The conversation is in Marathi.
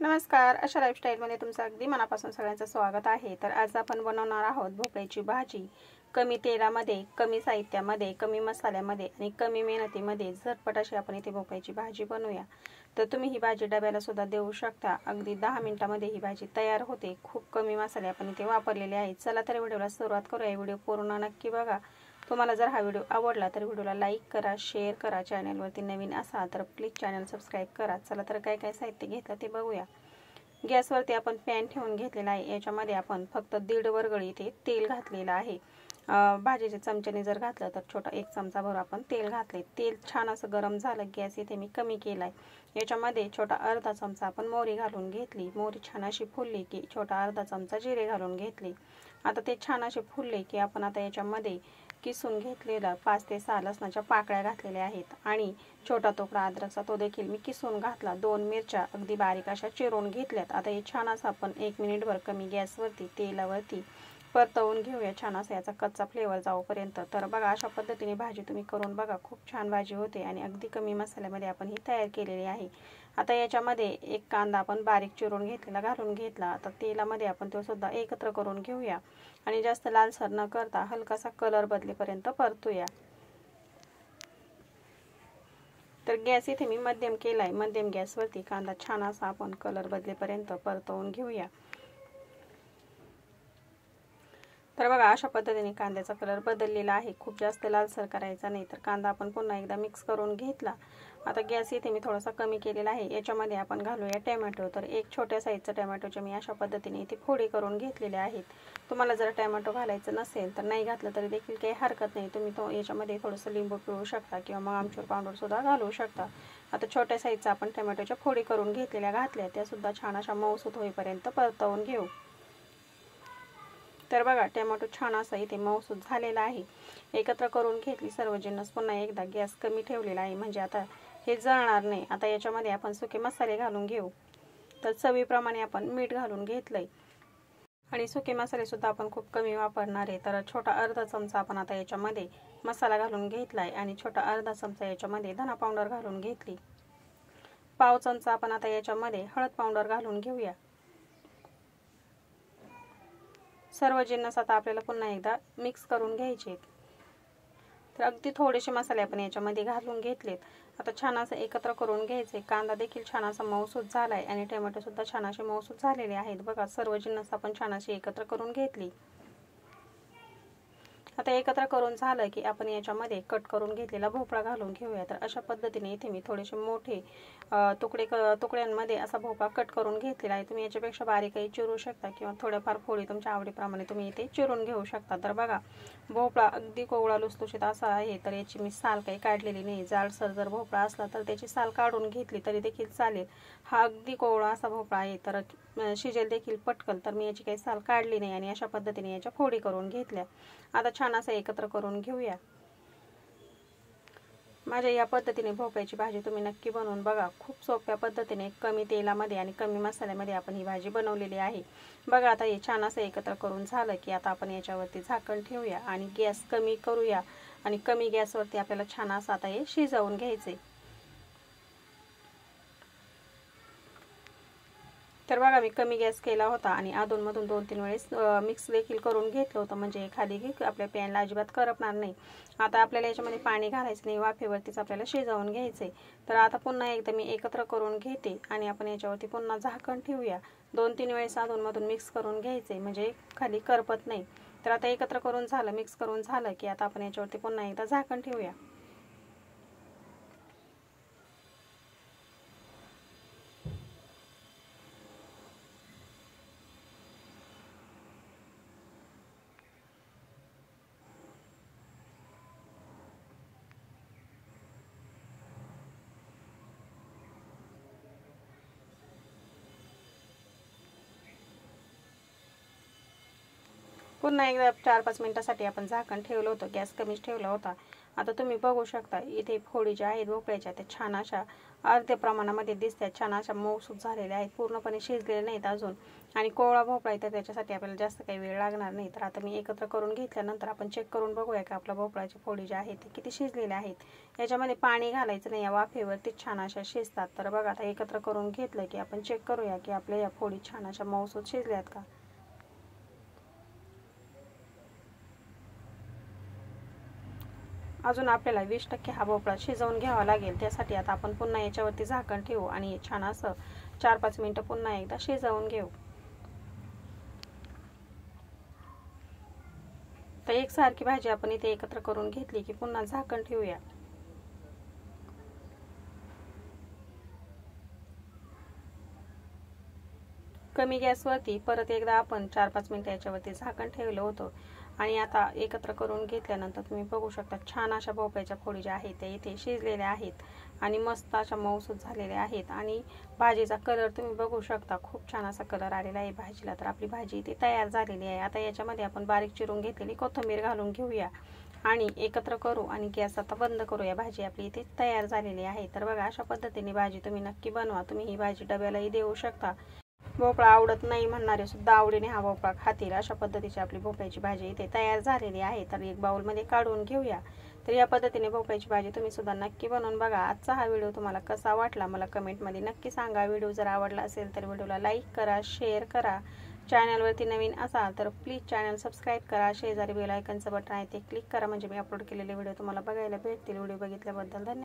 नमस्कार, अशा लाईफस्टाईलमध्ये तुमचं अगदी मनापासून सगळ्यांचं स्वागत आहे। तर आज आपण बनवणार आहोत भोपळ्याची भाजी। कमी तेलामध्ये, कमी साहित्यामध्ये, कमी मसाल्यामध्ये आणि कमी मेहनतीमध्ये झटपट अशी आपण इथे भोपळ्याची भाजी बनवूया। तर तुम्ही ही भाजी डब्याला सुद्धा देऊ शकता। अगदी 10 मिनिटांमध्ये ही भाजी तयार होते। खूप कमी मसाले आपण इथे वापरलेले आहेत। चला तर व्हिडिओला सुरुवात करूया। व्हिडिओ पूर्ण नक्की बघा। तुम्हाला जर हा व्हिडिओ आवडला तर व्हिडिओला लाईक करा, शेअर करा। चॅनलवरती नवीन असाल तर प्लीज चॅनल सबस्क्राइब करा। चला तर काय काय साहित्य घेतलं ते बघूया। गॅसवरती आपण पॅन ठेवून घेतलेला आहे। याच्यामध्ये आपण फक्त 1.5 वरगळी इथे तेल घातलेलं आहे। भाजीच्या चमच्याने जर घातलं तर छोटा 1 चमचा भर आपण तेल घातले। तेल छान असं गरम झालं, गॅस इथे मी कमी केलाय। याच्यामध्ये छोटा अर्धा चमचा आपण मोहरी घालून घेतली। मोहरी छान अशी फुलली की छोटा अर्धा चमचा जिरे घालून घेतले। आता ते छान असे फुलले की आपण आता याच्यामध्ये किसून घेतलेला 5 ते 6 लसणाच्या पाकळ्या घातलेल्या आहेत आणि छोटा तुकडा अद्रकचा तो देखील मी किसून घातला। 2 मिरच्या अगदी बारीक अशा चिरून घेतल्यात। आता हे छान असं आपण 1 मिनिटभर कमी गॅसवरती तेलावरती परतवून घेऊया, छान असं याचा कच्चा फ्लेवर जाऊपर्यंत। तर बघा, अशा पद्धतीने भाजी तुम्ही करून बघा, खूप छान भाजी होते आणि अगदी कमी मसाल्यामध्ये आपण ही तयार केलेली आहे। आता याच्यामध्ये 1 कांदा आपण बारीक चिरून घेतलेला घालून घेतला। आता तेलामध्ये आपण तो सुद्धा एकत्र करून घेऊया आणि जास्त लालसर न करता हलकासा कलर बदलेपर्यंत परतूया। तर गॅस इथे मी मध्यम केलाय। मध्यम गॅसवरती कांदा छान असा आपण कलर बदलेपर्यंत परतवून घेऊया। तर बघा, अशा पद्धतीने कांद्याचा कलर बदललेला आहे। खूप जास्त लालसर करायचा नाही। तर कांदा आपण पुन्हा एकदा मिक्स करून घेतला। आता गॅस इथे मी थोडासा कमी केलेला आहे। याच्यामध्ये आपण घालूया टोमॅटो। तर 1 छोट्या साईजचा टोमॅटोचे मी अशा पद्धतीने इथे फोडी करून घेतलेले आहेत। तुम्हाला जर टोमॅटो घालायचं नसेल तर नाही घातलं तरी देखील काही हरकत नाही। तुम्ही याच्यामध्ये थोडंसं लिंबू पिळू शकता किंवा मग आमचूर पावडर सुद्धा घालू शकता। आता छोट्या साईजचा आपण टोमॅटोच्या फोडी करून घेतलेल्या घातल्या, त्या सुद्धा छान अशा मऊसूत होईपर्यंत परतवून घेऊ। तर बघा, टोमॅटो छान असा इथे मऊसूत झालेला आहे। एकत्र करून घेतली सर्व जिन्नस। पुन्हा एकदा गॅस कमी ठेवलेला आहे म्हणजे आता हे जळणार नाही। आता याच्यामध्ये आपण सुके मसाले घालून घेऊ। तर चवीप्रमाणे आपण मीठ घालून घेतलंय आणि सुके मसाले सुद्धा आपण खूप कमी वापरणार आहे। तर छोटा अर्धा चमचा आपण आता याच्यामध्ये मसाला घालून घेतलाय आणि छोटा अर्धा चमचा याच्यामध्ये धना पावडर घालून घेतली। पाव चमचा आपण आता याच्यामध्ये हळद पावडर घालून घेऊया। सर्व जिन्नस आता आपल्याला पुन्हा एकदा मिक्स करून घ्यायचे। तर अगदी थोडेसे मसाले आपण याच्यामध्ये घालून घेतलेत। आता छान असं एकत्र करून घ्यायचे। कांदा देखील छान असा मऊसूत झालाय आणि टोमॅटो सुद्धा छान असे मऊसूत झालेले आहेत। बघा, सर्व जिन्नस आपण छान अशी एकत्र करून घेतली। आता एकत्र करून झालं की आपण याच्यामध्ये कट करून घेतलेला भोपळा घालून घेऊया। तर अशा पद्धतीने इथे मी थोडेसे मोठे तुकड्यांमध्ये असा भोपळा कट करून घेतलेला आहे। तुम्ही याच्यापेक्षा बारीकही चिरू शकता किंवा थोड्याफार फोडी तुमच्या आवडीप्रमाणे तुम्ही इथे चिरून घेऊ शकता। तर बघा, भोपळा अगदी कोवळा लुसलुशीत असा आहे। तर याची मी साल काही काढलेली नाही। जाडसर जर भोपळा असला तर त्याची साल काढून घेतली तरी देखील चालेल। हा अगदी कोवळा असा भोपळा आहे तर शिजेल देखील पटकन। तर मी याची काही साल काढली नाही आणि अशा पद्धतीने याच्या फोडी करून घेतल्या। आता छान असं एकत्र करून घेऊया। माझ्या या पद्धतीने भोपळ्याची भाजी तुम्ही नक्की बनवून बघा। खूप सोप्या पद्धतीने कमी तेलामध्ये आणि कमी मसाल्यामध्ये आपण ही भाजी बनवलेली आहे। बघा, आता हे छान असं एकत्र करून झालं की आता आपण याच्यावरती झाकण ठेवूया आणि गॅस कमी करूया आणि कमी गॅसवरती आपल्याला छान असं आता हे शिजवून घ्यायचे। तर बघा, मी कमी गॅस केला होता आणि अधूनमधून 2-3 वेळेस मिक्स देखील करून घेतलं होतं म्हणजे खाली आपल्या पॅनला अजिबात करपणार नाही। आता आपल्याला याच्यामध्ये पाणी घालायचं नाही, वाफेवरतीच आपल्याला शिजवून घ्यायचे। तर आता पुन्हा एकदा मी एकत्र करून घेते आणि आपण याच्यावरती पुन्हा झाकण ठेवूया। 2-3 वेळेस अधूनमधून मिक्स करून घ्यायचे म्हणजे खाली करपत नाही। तर आता एकत्र करून झालं, मिक्स करून झालं की आता आपण याच्यावरती पुन्हा एकदा झाकण ठेवूया। पुन्हा एकदा 4-5 मिनिटांसाठी आपण झाकण ठेवलं होतं, गॅस कमीच ठेवला होता। आता तुम्ही बघू शकता इथे फोडी ज्या आहेत भोपळ्याच्या त्या छान अशा अर्ध्या प्रमाणामध्ये दिसतात, छान अशा मऊसूत झालेल्या आहेत, पूर्णपणे शिजलेले नाहीत अजून. आणि कोवळा भोपळा आहे तर त्याच्यासाठी आपल्याला जास्त काही वेळ लागणार नाही. तर आता मी एकत्र करून घेतल्यानंतर आपण चेक करून बघूया की आपल्या भोपळ्याची फोडी जी आहे ती किती शिजलेल्या आहेत। याच्यामध्ये पाणी घालायचं नाही, या वाफेवरती छान अशा शिजतात। तर बघा आता एकत्र करून घेतलं की आपण चेक करूया की आपल्या या फोडी छान अशा मऊसूत शिजल्यात का। अजून आपल्याला 20% हा भोपळा शिजवून घ्यावा लागेल। त्यासाठी आता आपण पुन्हा याच्यावरती झाकण ठेवू आणि छान असं 4-5 मिनिटं पुन्हा एकदा शिजवून घेऊ। तर एकसारखी भाजी आपण इथे एकत्र करून घेतली की पुन्हा झाकण ठेवूया। कमी गॅसवरती परत एकदा आपण 4-5 मिनिटं याच्यावरती झाकण ठेवलं होतं आणि आता एकत्र करून घेतल्यानंतर तुम्ही बघू शकता छान अशा भोपळ्याच्या फोडी ज्या आहेत त्या इथे शिजलेल्या आहेत आणि मस्त अशा मऊसूत झालेल्या आहेत। आणि भाजीचा कलर तुम्ही बघू शकता, खूप छान असा कलर आलेला आहे भाजीला। तर आपली भाजी इथे तयार झालेली आहे। आता याच्यामध्ये आपण बारीक चिरून घेतलेली कोथिंबीर घालून घेऊया आणि एकत्र करू आणि गॅस आता बंद करूया। भाजी आपली इथे तयार झालेली आहे। तर बघा अशा पद्धतीने भाजी तुम्ही नक्की बनवा। तुम्ही ही भाजी डब्यालाही देऊ शकता। भोपळा आवडत नाही म्हणणारे सुद्धा आवडीने हा भोपळा खातील, अशा पद्धतीची आपली भोपळ्याची भाजी इथे तयार झालेली आहे। तर एक बाउलमध्ये काढून घेऊया। तर या पद्धतीने भोपळ्याची भाजी तुम्ही सुद्धा नक्की बनवून बघा। आजचा हा व्हिडिओ तुम्हाला कसा वाटला मला कमेंटमध्ये नक्की सांगा। व्हिडिओ जर आवडला असेल तर व्हिडिओला लाईक करा, शेअर करा। चॅनलवरती नवीन असाल तर प्लीज चॅनल सबस्क्राईब करा। शेजारी बेल आयकॉनचं बटन आहे ते क्लिक करा, म्हणजे मी अपलोड केलेले व्हिडिओ तुम्हाला बघायला भेटतील। व्हिडिओ बघितल्याबद्दल धन्यवाद।